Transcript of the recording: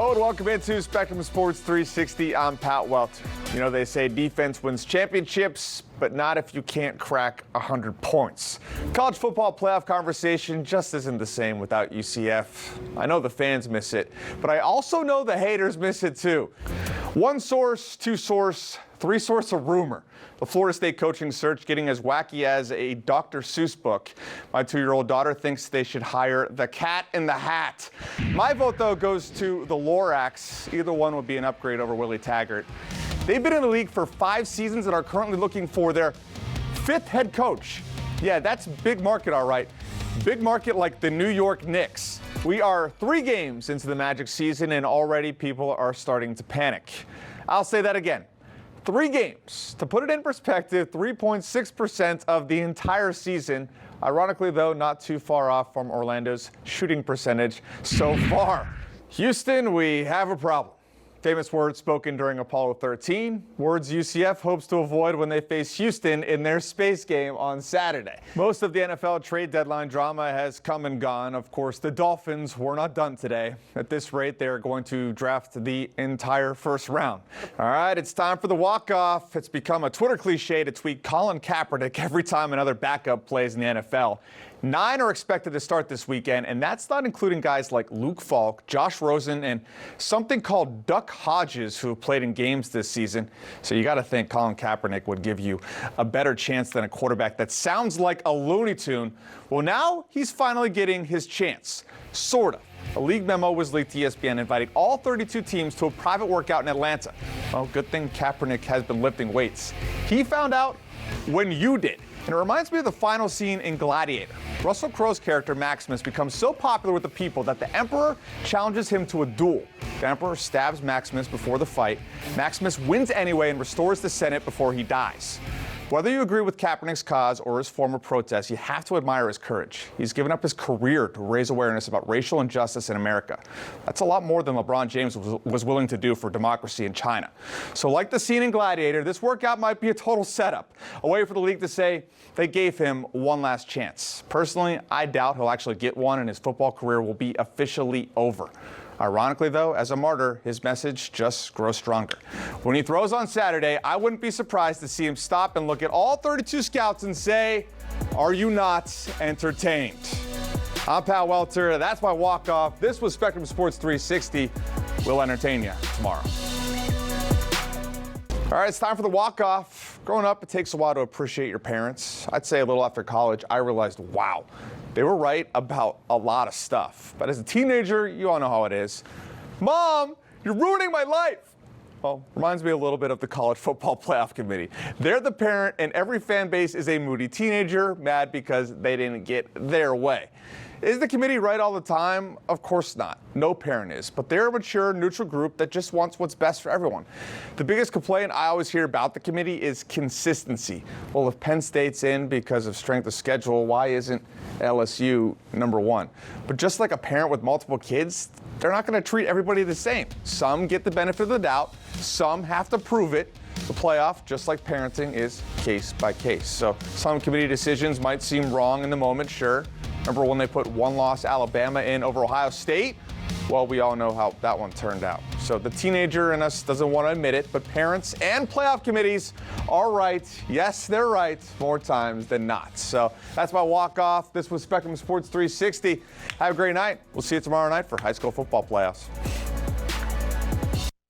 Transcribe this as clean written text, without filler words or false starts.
Hello and welcome into Spectrum Sports 360. I'm Pat Welter. You know, they say defense wins championships, but not if you can't crack 100 points. College football playoff conversation just isn't the same without UCF. I know the fans miss it, but I also know the haters miss it too. One source, two source, three source of rumor. The Florida State coaching search getting as wacky as a Dr. Seuss book. My 2-year-old daughter thinks they should hire the Cat in the Hat. My vote, though, goes to the Lorax. Either one would be an upgrade over Willie Taggart. They've been in the league for 5 seasons and are currently looking for their 5th head coach. Yeah, that's big market, all right. Big market like the New York Knicks. We are 3 games into the Magic season, and already people are starting to panic. I'll say that again. 3 games. To put it in perspective, 3.6% of the entire season. Ironically, though, not too far off from Orlando's shooting percentage so far. Houston, we have a problem. Famous words spoken during Apollo 13. Words UCF hopes to avoid when they face Houston in their space game on Saturday. Most of the NFL trade deadline drama has come and gone. Of course, the Dolphins were not done today. At this rate, they're going to draft the entire first round. All right, it's time for the walk-off. It's become a Twitter cliche to tweet Colin Kaepernick every time another backup plays in the NFL. 9 are expected to start this weekend, and that's not including guys like Luke Falk, Josh Rosen, and something called Duck Hodges, who have played in games this season. So you got to think Colin Kaepernick would give you a better chance than a quarterback that sounds like a Looney Tune. Well, now he's finally getting his chance. Sort of. A league memo was leaked to ESPN inviting all 32 teams to a private workout in Atlanta. Well, good thing Kaepernick has been lifting weights. He found out when you did. And it reminds me of the final scene in Gladiator. Russell Crowe's character, Maximus, becomes so popular with the people that the Emperor challenges him to a duel. The Emperor stabs Maximus before the fight. Maximus wins anyway and restores the Senate before he dies. Whether you agree with Kaepernick's cause or his form of protest, you have to admire his courage. He's given up his career to raise awareness about racial injustice in America. That's a lot more than LeBron James was willing to do for democracy in China. So like the scene in Gladiator, this workout might be a total setup, a way for the league to say they gave him one last chance. Personally, I doubt he'll actually get one and his football career will be officially over. Ironically, though, as a martyr, his message just grows stronger. When he throws on Saturday, I wouldn't be surprised to see him stop and look at all 32 scouts and say, "Are you not entertained?" I'm Pat Welter. That's my walk-off. This was Spectrum Sports 360. We'll entertain you tomorrow. All right, it's time for the walk-off. Growing up, it takes a while to appreciate your parents. I'd say a little after college, I realized, wow, they were right about a lot of stuff. But as a teenager, you all know how it is. Mom, you're ruining my life. Well, reminds me a little bit of the college football playoff committee. They're the parent, and every fan base is a moody teenager, mad because they didn't get their way. Is the committee right all the time? Of course not. No parent is. But they're a mature, neutral group that just wants what's best for everyone. The biggest complaint I always hear about the committee is consistency. Well, if Penn State's in because of strength of schedule, why isn't LSU number 1? But just like a parent with multiple kids, they're not going to treat everybody the same. Some get the benefit of the doubt. Some have to prove it. The playoff, just like parenting, is case by case. So some committee decisions might seem wrong in the moment, sure. Remember when they put one-loss Alabama in over Ohio State? Well, we all know how that one turned out. So the teenager in us doesn't want to admit it, but parents and playoff committees are right. Yes, they're right more times than not. So that's my walk-off. This was Spectrum Sports 360. Have a great night. We'll see you tomorrow night for high school football playoffs.